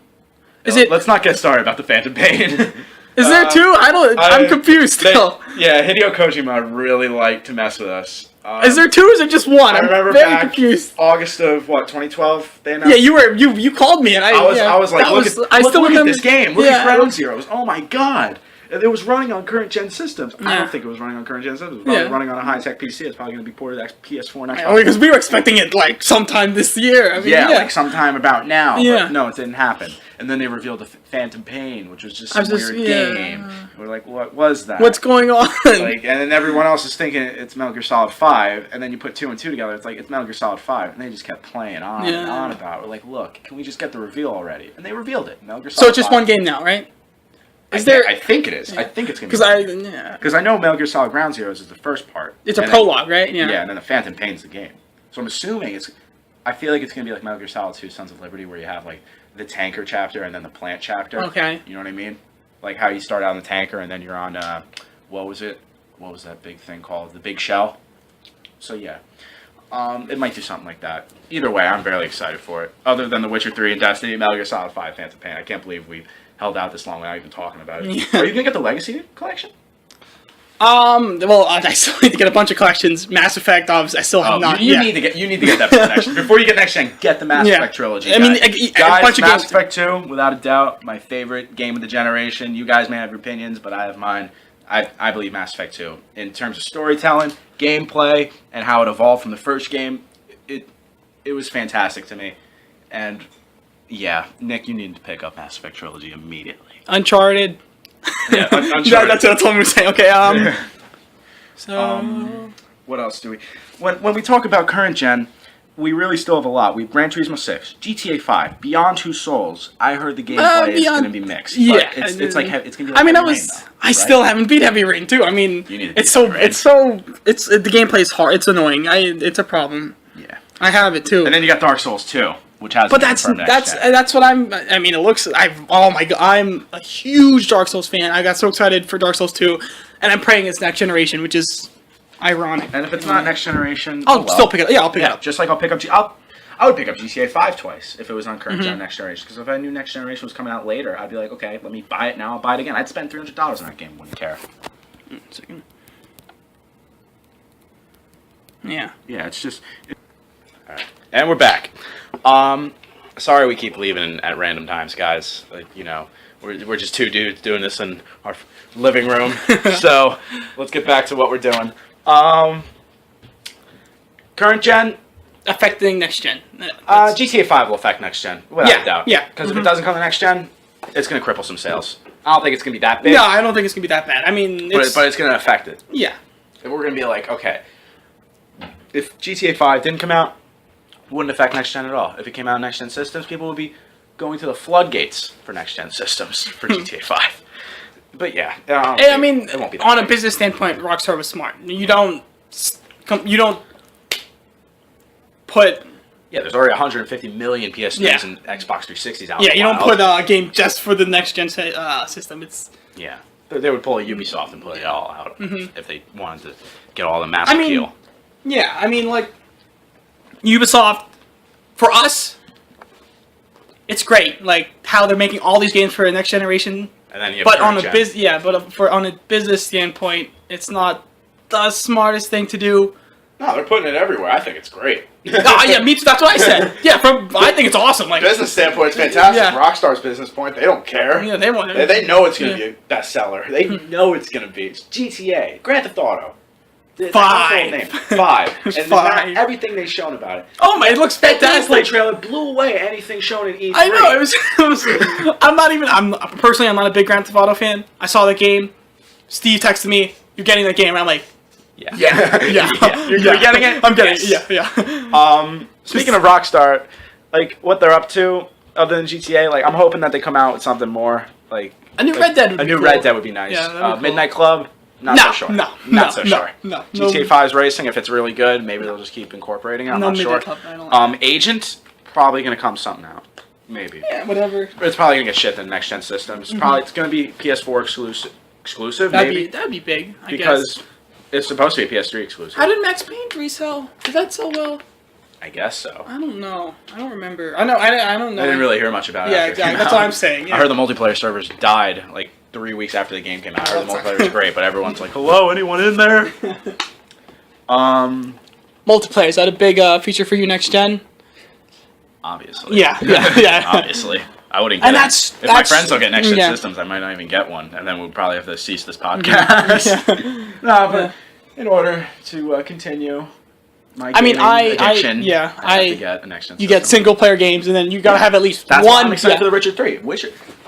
A: Let's not get started about the Phantom Pain.
B: Is there 2? I'm confused still.
A: Hideo Kojima really liked to mess with us.
B: Is there 2 or is it just 1?
A: I remember
B: I'm very
A: back
B: confused.
A: August of 2012. They announced.
B: Yeah, you called me and I
A: was like, look at this game. Look at Ground Zeroes. Oh my god. It was running on current gen systems. I don't think it was running on current gen systems. It was probably running on a high tech PC. It's probably going to be ported to PS4 and Xbox.
B: Because we were expecting it sometime this year.
A: Like sometime about now.
B: Yeah.
A: But no, it didn't happen. And then they revealed the Phantom Pain, which was just some weird game. We're like, what was that?
B: What's going on?
A: And then everyone else is thinking it's Metal Gear Solid 5, and then you put 2 and 2 together, it's like, it's Metal Gear Solid 5. And they just kept playing on and on about it. We're like, look, can we just get the reveal already? And they revealed it. Metal Gear Solid
B: So it's just 1 game now, right?
A: I think it is. I think it's going to be. Because I know Metal Gear Solid Ground Zeroes is the first part.
B: It's a prologue, right? Yeah.
A: Yeah, and then the Phantom Pain's the game. So I'm assuming I feel like it's going to be like Metal Gear Solid 2 Sons of Liberty, where you have the tanker chapter and then the plant chapter.
B: Okay.
A: You know what I mean? Like how you start out on the tanker and then you're on, what was it? What was that big thing called? The Big Shell? So yeah. It might do something like that. Either way, I'm very excited for it. Other than The Witcher 3 and Destiny, Metal Gear Solid 5, Phantom Pain. I can't believe we've held out this long without even talking about it. Yeah. Are you going to get the Legacy collection?
B: Well, I still need to get a bunch of collections. Mass Effect, obviously, I still have not.
A: You need to get that for the next. Before you get next gen, get the Mass Effect trilogy.
B: I mean,
A: guys,
B: a bunch of
A: Mass
B: games.
A: Effect 2, without a doubt, my favorite game of the generation. You guys may have your opinions, but I have mine. I believe Mass Effect 2. In terms of storytelling, gameplay, and how it evolved from the first game, it was fantastic to me. And yeah, Nick, you need to pick up Mass Effect trilogy immediately.
B: Uncharted.
A: Yeah, Uncharted.
B: That's what I told me to say. Okay. So.
A: What else do we? When we talk about current gen, we really still have a lot. We have Gran Turismo 6, GTA 5, Beyond Two Souls. I heard the gameplay is going to be mixed.
B: Yeah,
A: it's going to be. Like Heavy Rain, though,
B: I still haven't beat Heavy Rain too. I mean, the gameplay is hard. It's annoying. It's a problem.
A: Yeah,
B: I have it too.
A: And then you got Dark Souls 2, which has.
B: But that's what I mean, it looks. Oh my god, I'm a huge Dark Souls fan. I got so excited for Dark Souls 2, and I'm praying it's next generation, which is ironic.
A: And if it's not next generation,
B: I'll still pick it up. Yeah, I'll pick it up.
A: Just like I'll pick up. I would pick up GTA 5 twice if it was on current gen next generation. Because if I knew next generation was coming out later, I'd be like, okay, let me buy it now. I'll buy it again. I'd spend $300 on that game. Wouldn't care.
B: Second. Yeah.
A: Yeah, it's just. All right. And we're back. Sorry we keep leaving at random times, guys. We're just two dudes doing this in our living room. So let's get back to what we're doing. Current gen.
B: Affecting next gen.
A: GTA 5 will affect next gen, without a doubt.
B: Yeah.
A: Because if it doesn't come to next gen, it's going to cripple some sales. I don't think it's going to be that big.
B: No, I don't think it's going to be that bad. I mean,
A: but it's going to affect it.
B: Yeah.
A: If we're going to be like, okay, if GTA 5 didn't come out, it wouldn't affect next gen at all. If it came out on next gen systems, people would be going to the floodgates for next gen systems for GTA 5. But yeah,
B: I mean,
A: it won't be
B: on a business standpoint, Rockstar was smart. You don't put.
A: Yeah, there's already 150 million PS3s and Xbox 360s out.
B: Yeah, you don't put a game just for the next gen system. It's
A: they would pull a Ubisoft and put it all out if they wanted to get all the mass appeal.
B: Yeah, I mean, like Ubisoft for us, it's great. Like how they're making all these games for the next generation
A: And then you have
B: But on
A: current
B: a
A: gen.
B: on a business standpoint, it's not the smartest thing to do.
A: No, they're putting it everywhere. I think it's great.
B: Yeah, me too. That's what I said. Yeah, I think it's awesome. Like
A: Business standpoint, it's fantastic.
B: Yeah.
A: Rockstar's business point, they don't care.
B: Yeah, they want
A: it. They know it's going to be a bestseller. They know it's going to be. It's GTA, Grand Theft Auto.
B: Five.
A: 5. And
B: Five.
A: not everything they've shown about it.
B: Oh my, it looks
A: That gameplay
B: fantastic.
A: trailer blew away anything shown in E3.
B: I know it was. I'm personally, I'm not a big Grand Theft Auto fan. I saw the game. Steve texted me, "You're getting that game," and I'm like,
A: Yeah.
B: You're
A: getting it?
B: I'm getting
A: Yes.
B: it. Yeah.
A: Speaking of Rockstar, like what they're up to, other than GTA, like I'm hoping that they come out with something more like
B: A new Red Dead would
A: a
B: be
A: new
B: cool.
A: Red Dead would be nice.
B: Yeah, that'd be cool.
A: Midnight Club, not so sure. Not so sure.
B: No.
A: GTA 5's racing, if it's really good, maybe they'll just keep incorporating it. I'm
B: No
A: not sure.
B: Midnight Club, I don't like
A: Agent, probably gonna come something out. Maybe.
B: Yeah, whatever.
A: But it's probably gonna get shipped in next gen systems. It's gonna be PS4 exclusive. Maybe
B: That'd be big. I
A: because
B: guess.
A: it's supposed to be a PS3 exclusive.
B: How did Max Payne resell? Did that sell well?
A: I guess so.
B: I don't know. I don't remember. I don't know.
A: I didn't really hear much about it.
B: Yeah,
A: after it
B: exactly.
A: came
B: That's
A: out.
B: what I'm saying. Yeah.
A: I heard the multiplayer servers died like 3 weeks after the game came out. I heard the
B: That's
A: multiplayer was great, but everyone's like, "Hello, anyone in there?"
B: Multiplayer, is that a big feature for you next gen?
A: Obviously.
B: Yeah.
A: Obviously. I wouldn't get
B: And
A: it.
B: that's-
A: If my
B: that's-
A: friends don't get next gen
B: yeah.
A: systems, I might not even get one, and then we'll probably have to cease this podcast. No, but in order to continue my gaming addiction, I have to get a next gen
B: You
A: system.
B: get single player games, and then you gotta have at least
A: That's
B: one.
A: why I'm excited
B: yeah.
A: for The Witcher 3.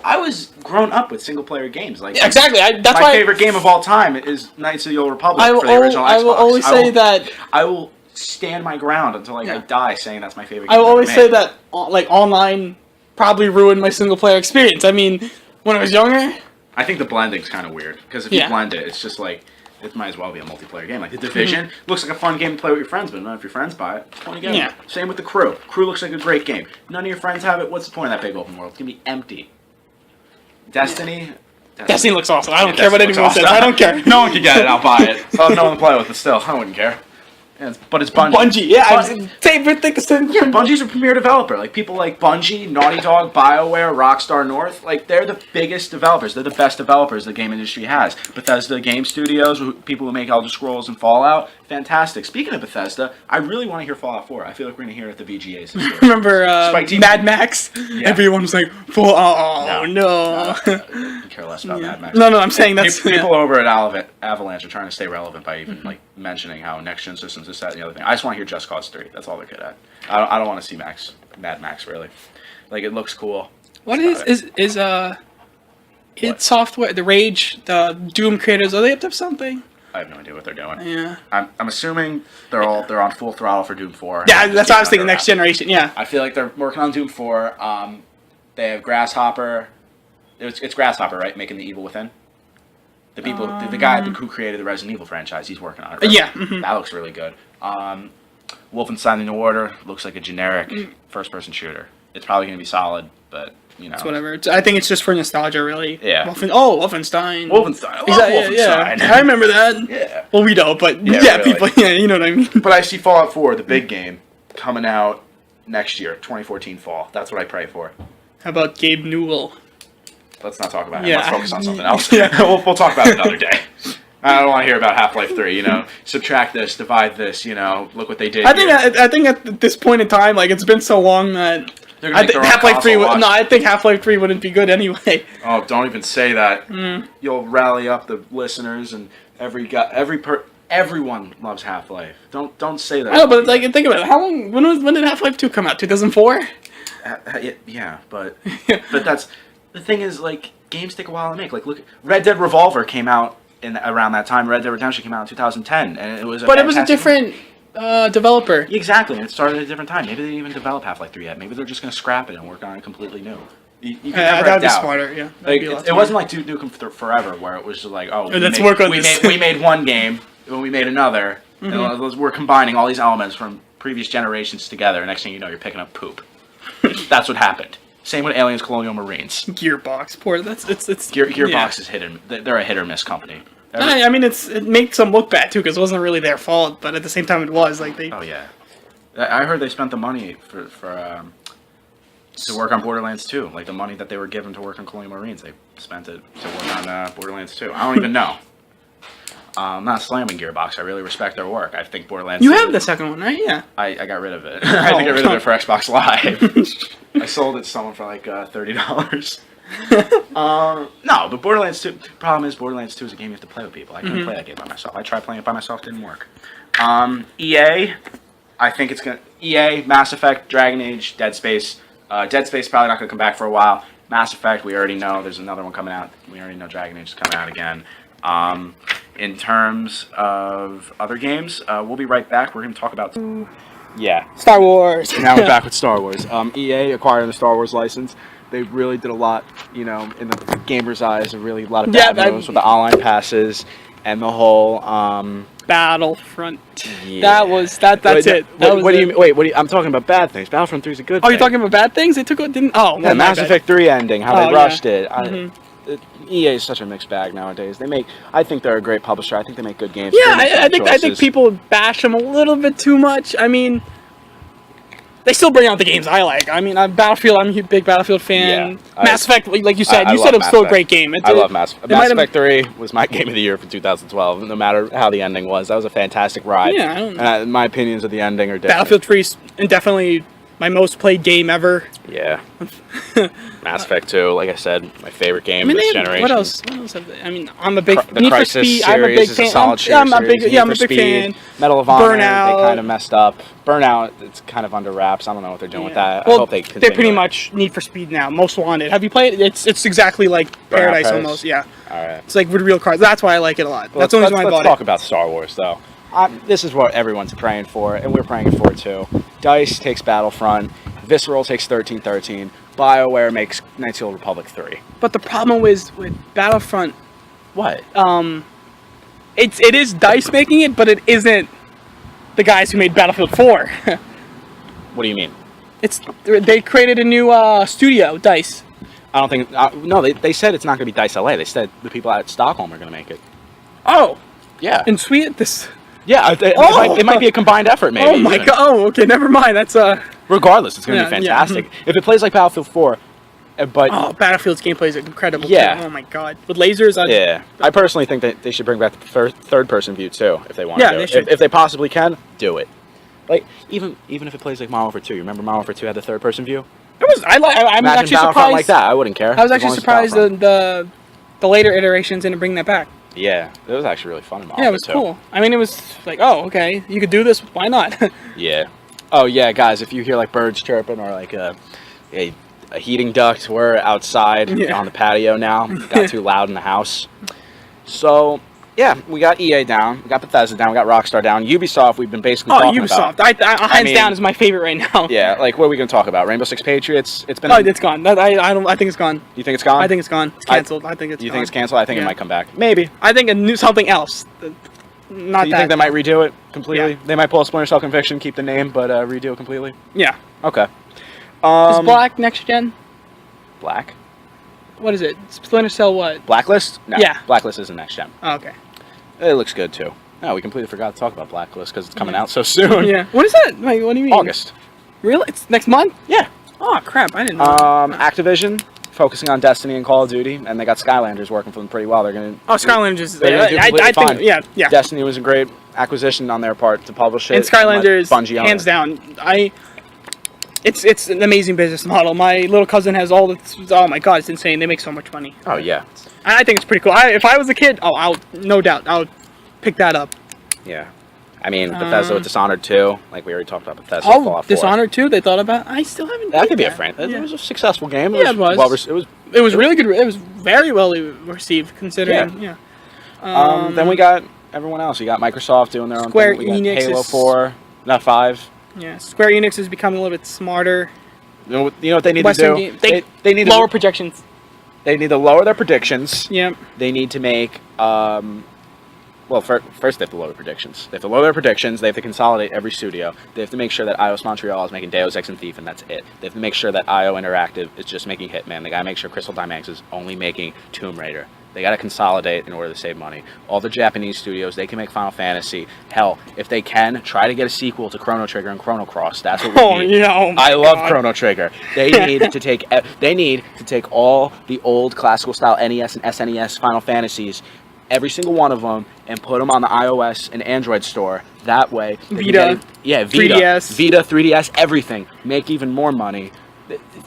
A: I was grown up with single player games. Like
B: Yeah, exactly. That's
A: my
B: why
A: favorite game of all time is Knights of the Old Republic
B: I will,
A: for the original Xbox.
B: I will always say that.
A: I will stand my ground until I
B: Yeah.
A: die saying that's my favorite game.
B: I will always
A: ever
B: say
A: made.
B: that like online probably ruined my single player experience. I mean, when I was younger.
A: I think the blending's kind of weird because if you
B: Yeah.
A: blend it, it's just like it might as well be a multiplayer game. Like The Division looks like a fun game to play with your friends, but none of your friends buy it. It's fun again.
B: Yeah.
A: Same with The Crew. Crew looks like a great game. None of your friends have it. What's the point of that big open world? It's gonna be empty. Destiny.
B: Destiny looks awesome. I don't
A: Yeah,
B: care what
A: Destiny
B: anyone
A: looks
B: says. I don't care.
A: No one can get it. I'll buy it. I'll have no one to play with, but still, I wouldn't care. Yeah, but it's Bungie.
B: Bungie, yeah, favorite thing.
A: Yeah, Bungie's a premier developer. Like people like Bungie, Naughty Dog, BioWare, Rockstar North, like they're the biggest developers. They're the best developers the game industry has. Bethesda Game Studios, people who make Elder Scrolls and Fallout, fantastic. Speaking of Bethesda, I really want to hear Fallout 4. I feel like we're gonna hear it at the VGAs. This year.
B: Remember
A: Spike TV.
B: Mad Max?
A: Yeah.
B: Everyone was like, "Oh no!"
A: I care less about Mad Max.
B: No, I'm saying that's
A: People over at Avalanche are trying to stay relevant by even like mentioning how next gen systems is that and the other thing. I just want to hear Just Cause 3. That's all they're good at. I don't want to see Mad Max really. Like it looks cool.
B: What is id Software, the Rage, the Doom creators? Are they up to something?
A: I have no idea what they're doing.
B: Yeah.
A: I'm assuming they're on full throttle for Doom 4.
B: Yeah, that's what I was thinking. Next generation. Yeah.
A: I feel like they're working on Doom 4. They have Grasshopper. It's Grasshopper, right? Making the Evil Within. The people, the guy who created the Resident Evil franchise, he's working on it. Right?
B: Yeah.
A: That looks really good. Wolfenstein: The New Order looks like a generic first-person shooter. It's probably going to be solid, but you know,
B: It's whatever. I think it's just for nostalgia, really.
A: Yeah.
B: Wolfenstein.
A: Wolfenstein. I love Wolfenstein.
B: Yeah. I remember that.
A: Yeah.
B: Well, we don't, but
A: Yeah, really.
B: people. Yeah, you know what I mean.
A: But I see Fallout 4, the big game, coming out next year, 2014 fall. That's what I pray for.
B: How about Gabe Newell?
A: Let's not talk about it.
B: Yeah.
A: Let's focus on something else.
B: Yeah.
A: we'll talk about it another day. I don't want to hear about Half-Life 3, you know. Subtract this, divide this, you know. Look what they did.
B: I think at this point in time, like it's been so long that
A: They're gonna make their own
B: Half-Life 3.
A: console watch.
B: No, I think Half-Life 3 wouldn't be good anyway.
A: Oh, don't even say that. You'll rally up the listeners and everyone loves Half-Life. Don't say that.
B: I know, but like think about it. How long? When did Half-Life 2 come out? 2004.
A: Yeah, but that's the thing is like games take a while to make. Like look, Red Dead Revolver came out in around that time. Red Dead Redemption came out in 2010, and it was.
B: But it was a different developer.
A: Exactly, and it started at a different time. Maybe they didn't even develop Half-Life 3 yet. Maybe they're just gonna scrap it and work on it completely new. You can never
B: That'd be
A: doubt.
B: smarter. Yeah.
A: Like, it wasn't like Duke Nukem Forever, where it was just like, oh,
B: Let's work on this.
A: we made one game, and we made another, and we're combining all these elements from previous generations together. And next thing you know, you're picking up poop. That's what happened. Same with Aliens Colonial Marines.
B: Gearbox. Poor. It's
A: Gearbox is hidden. They're a hit or miss company.
B: I mean, it makes them look bad too because it wasn't really their fault, but at the same time, it was like they.
A: Oh yeah, I heard they spent the money for to work on Borderlands 2. Like the money that they were given to work on Colonial Marines, they spent it to work on Borderlands 2. I don't even know. I'm not slamming Gearbox. I really respect their work. I think Borderlands.
B: You have the second one, right? Yeah.
A: I got rid of it. I had to get rid of it for Xbox Live. I sold it to someone for like $30. No, but Borderlands 2. Problem is, Borderlands 2 is a game you have to play with people. I couldn't play that game by myself. I tried playing it by myself, didn't work. EA. I think it's gonna EA, Mass Effect, Dragon Age, Dead Space. Dead Space probably not gonna come back for a while. Mass Effect, we already know there's another one coming out. We already know Dragon Age is coming out again. In terms of other games, we'll be right back. We're gonna talk about
B: Star Wars.
A: Now we're back with Star Wars. EA acquiring the Star Wars license. They really did a lot, in the gamers' eyes, a lot of bad moves with the online passes and the whole
B: Battlefront.
A: Yeah.
B: That's it.
A: What do you mean? I'm talking about bad things. Battlefront 3 is a good thing.
B: Oh, you're talking about bad things? They took it, didn't? Oh,
A: yeah, Mass Effect 3 ending, how they rushed it.
B: Mm-hmm.
A: EA is such a mixed bag nowadays. I think they're a great publisher. I think they make good games.
B: Yeah, I think people bash them a little bit too much. I mean, they still bring out the games I like. I mean, Battlefield, I'm a big Battlefield fan.
A: Yeah,
B: Mass Effect, like you said, it was still a great game.
A: I love Mass Effect 3 was my game of the year for 2012, no matter how the ending was. That was a fantastic ride.
B: Yeah, I don't know.
A: My opinions of the ending are different.
B: Battlefield 3 is definitely my most played game ever.
A: Yeah. Mass Effect 2, like I said, my favorite game of this generation.
B: What else have they? I mean, I'm a big
A: The
B: Need for
A: Crysis
B: Speed.
A: series
B: I'm a big
A: is
B: fan.
A: a solid
B: I'm a big,
A: series.
B: yeah, I'm
A: Need
B: a
A: for
B: big
A: Speed,
B: fan.
A: Medal of Honor,
B: Burnout.
A: they kind of messed up. Burnout, it's kind of under wraps. I don't know what they're doing with that.
B: Well,
A: I hope they continue.
B: they're pretty much Need for Speed now. Most Wanted. Have you played it? It's exactly like Paradise almost. Yeah.
A: All right.
B: It's like with real cars. That's why I like it a lot. That's the only reason I bought it.
A: Let's talk about Star Wars, though. This is what everyone's praying for, and we're praying it for too. DICE takes Battlefront. Visceral takes 1313. BioWare makes Knights of the Old Republic 3.
B: But the problem is with Battlefront,
A: What?
B: it is DICE making it, but it isn't the guys who made Battlefield 4.
A: What do you mean?
B: They created a new studio, DICE.
A: I don't think. No, they said it's not going to be DICE LA. They said the people at Stockholm are going to make it.
B: Oh.
A: Yeah.
B: In Sweden, this.
A: Yeah, it might be a combined effort, maybe.
B: Oh my god! Oh, okay, never mind. That's
A: Regardless, it's going to be fantastic.
B: Yeah.
A: If it plays like Battlefield 4, but
B: Battlefield's gameplay is incredible.
A: Yeah.
B: Too. Oh my god, with lasers.
A: I personally think that they should bring back the third-person view too, if they want to.
B: Yeah, they should.
A: If they possibly can, do it. Like even if it plays like Modern Warfare 2. You remember Modern Warfare 2 had the third-person view?
B: It was. I'm actually surprised.
A: Like that, I wouldn't care.
B: I was actually surprised the later iterations didn't bring that back.
A: Yeah, it was actually really fun.
B: Yeah, it was cool. I mean, it was like, oh, okay, you could do this. Why not?
A: Yeah. Oh yeah, guys, if you hear like birds chirping or like a heating duct, we're outside on the patio now. It got too loud in the house. So yeah, we got EA down, we got Bethesda down, we got Rockstar down. Ubisoft, we've been basically talking
B: Ubisoft.
A: about.
B: Hands down is my favorite right now.
A: Yeah, like what are we gonna talk about? Rainbow Six Patriots. It's been.
B: Oh, it's gone. I think it's gone.
A: You think it's gone?
B: I think it's gone. It's canceled. I think it's.
A: You
B: gone.
A: think it's canceled? I think it might come back. Maybe.
B: I think something else. Not
A: Do you think they might redo it completely?
B: Yeah.
A: They might pull a Splinter Cell Conviction, keep the name, but redo it completely.
B: Yeah.
A: Okay.
B: Is Black next gen?
A: Black.
B: What is it? Splinter Cell what?
A: Blacklist? No.
B: Yeah.
A: Blacklist isn't next gen.
B: Oh, okay.
A: It looks good too. No, we completely forgot to talk about Blacklist because it's coming out so soon.
B: Yeah. What is that? Like, what do you mean?
A: August.
B: Really? It's next month?
A: Yeah.
B: Oh crap! I didn't know.
A: Activision focusing on Destiny and Call of Duty, and they got Skylanders working for them pretty well. They're gonna.
B: Oh, Skylanders.
A: I
B: think. Yeah.
A: Destiny was a great acquisition on their part to publish it.
B: And Skylanders,
A: Bungie
B: hands down. It's an amazing business model. My little cousin has all the. Oh my god, it's insane. They make so much money.
A: Oh yeah.
B: I think it's pretty cool. If I was a kid, I'll no doubt I'll pick that up.
A: Yeah. I mean, Bethesda with Dishonored 2, like we already talked about Bethesda. Fallout 4.
B: Dishonored 2, they thought about. I still haven't.
A: That could be a friend. It was a successful game.
B: It was. It was really good. It was very well received, considering. Yeah.
A: Then we got everyone else. You got Microsoft doing their own
B: Square
A: thing. We got
B: Enix
A: Halo 4, not 5.
B: Yeah. Square Enix is becoming a little bit smarter.
A: You know what they need
B: Western
A: to do?
B: Game.
A: They need
B: lower projections.
A: They need to lower their predictions.
B: Yeah.
A: They need to make. Well, first they have to lower predictions. They have to lower their predictions. They have to consolidate every studio. They have to make sure that iOS Montreal is making Deus Ex and Thief, and that's it. They have to make sure that IO Interactive is just making Hitman. They gotta make sure Crystal Dynamics is only making Tomb Raider. They got to consolidate in order to save money. All the Japanese studios, they can make Final Fantasy. Hell, if they can, try to get a sequel to Chrono Trigger and Chrono Cross. That's what we need.
B: Yeah, oh my
A: I love
B: God.
A: Chrono Trigger. They need to take all the old classical style NES and SNES Final Fantasies, every single one of them, and put them on the iOS and Android store. That way,
B: Vita,
A: Vita, 3DS, everything. Make even more money.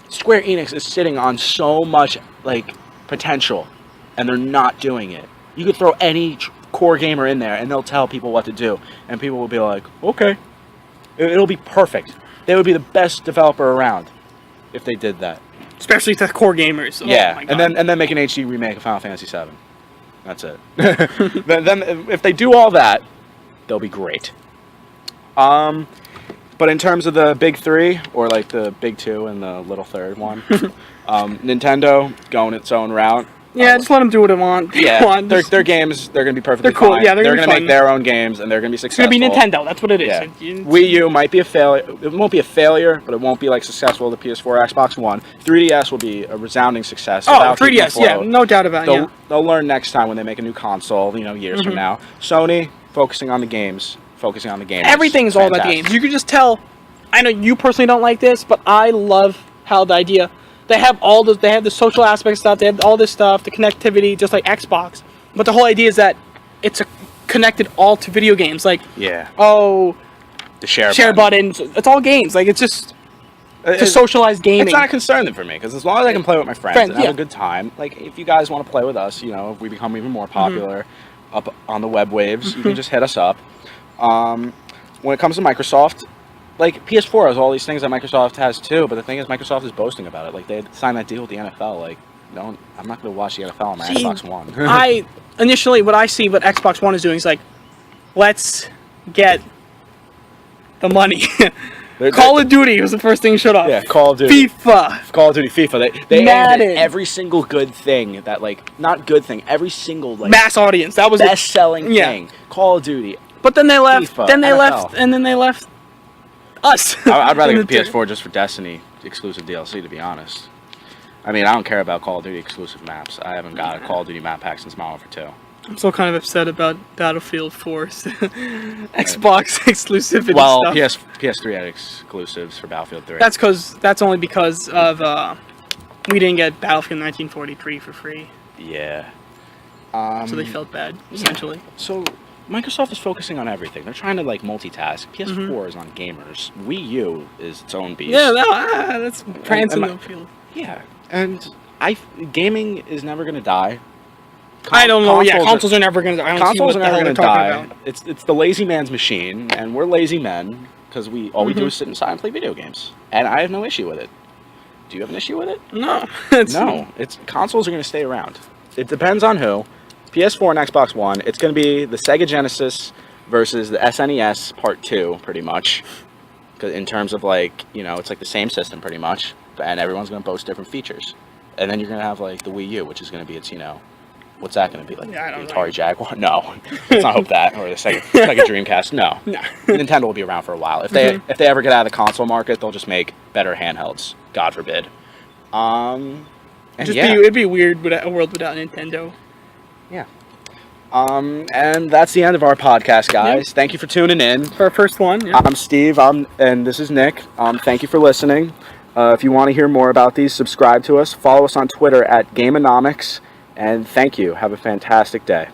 A: Square Enix is sitting on so much like potential, and they're not doing it. You could throw any core gamer in there, and they'll tell people what to do, and people will be like, "Okay, it'll be perfect." They would be the best developer around if they did that.
B: Especially to core gamers.
A: Yeah,
B: oh my God.
A: and then make an HD remake of Final Fantasy VII. That's it. then if they do all that, they'll be great. But in terms of the big three, or like the big two and the little third one, Nintendo going its own route.
B: Yeah, just let them do what they want.
A: Yeah, their games, they're going to be perfectly
B: They're cool.
A: fine.
B: Yeah, they're
A: going to
B: fun.
A: make their own games, and they're going to be
B: It's
A: successful.
B: going to be Nintendo. That's what it is.
A: Yeah. Wii U might be a failure. It won't be a failure, but it won't be like successful with the PS4 or Xbox One. 3DS will be a resounding success.
B: Oh, 3DS, yeah, no doubt about it.
A: They'll learn next time when they make a new console, years from now. Sony, focusing on the games.
B: Everything's all about the games. You can just tell. I know you personally don't like this, but I love how the idea. They have they have the social aspect stuff, they have all this stuff, the connectivity, just like Xbox. But the whole idea is that it's connected all to video games. Like,
A: the share
B: buttons. It's all games. Like, it's just to socialize gaming.
A: It's not a concern then for me, because as long as I can play with my friends and have a good time, like, if you guys want to play with us, if we become even more popular up on the web waves, you can just hit us up. When it comes to Microsoft, like, PS4 has all these things that Microsoft has too, but the thing is, Microsoft is boasting about it. Like, they signed that deal with the NFL. Like, I'm not going to watch the NFL on my Xbox One.
B: Initially, what I see what Xbox One is doing is like, let's get the money. Call of Duty was the first thing shut off.
A: Yeah, Call of Duty.
B: FIFA.
A: They aimed at every single good thing that, like, not good thing, every single, like,
B: mass audience. That was
A: best-selling thing. Call of Duty.
B: But then they left.
A: FIFA,
B: then they
A: NFL.
B: left, and then they left us.
A: I'd rather get the PS4 just for Destiny exclusive DLC, to be honest. I mean, I don't care about Call of Duty exclusive maps. I haven't got a Call of Duty map pack since Modern Warfare 2.
B: I'm still kind of upset about Battlefield 4's Xbox exclusivity stuff.
A: PS3 had exclusives for Battlefield 3.
B: That's only because of we didn't get Battlefield 1943 for free.
A: Yeah.
B: So they felt bad, essentially.
A: Yeah. So Microsoft is focusing on everything. They're trying to, like, multitask. PS4 is on gamers. Wii U is its own beast.
B: Yeah, that's prancing the field.
A: Yeah, and gaming is never going to die.
B: I don't know. Consoles are never going to die.
A: Consoles are never going to die. It's the lazy man's machine, and we're lazy men because all we do is sit inside and play video games. And I have no issue with it. Do you have an issue with it?
B: No.
A: Consoles are going to stay around. It depends on who. PS4 and Xbox One, it's going to be the Sega Genesis versus the SNES Part 2, pretty much. In terms of, like, it's like the same system, pretty much. And everyone's going to boast different features. And then you're going to have, like, the Wii U, which is going to be its, what's that going to be? Like, the Atari Jaguar? No. Let's not hope that. Or the Sega Dreamcast? No. Nintendo will be around for a while. If they ever get out of the console market, they'll just make better handhelds. God forbid.
B: It'd be weird with a world without Nintendo.
A: Yeah. And that's the end of our podcast, guys.
B: Yeah.
A: Thank you for tuning in.
B: For our first one. Yeah.
A: I'm Steve, and this is Nick. Thank you for listening. If you want to hear more about these, subscribe to us. Follow us on Twitter at Gameonomics. And thank you. Have a fantastic day.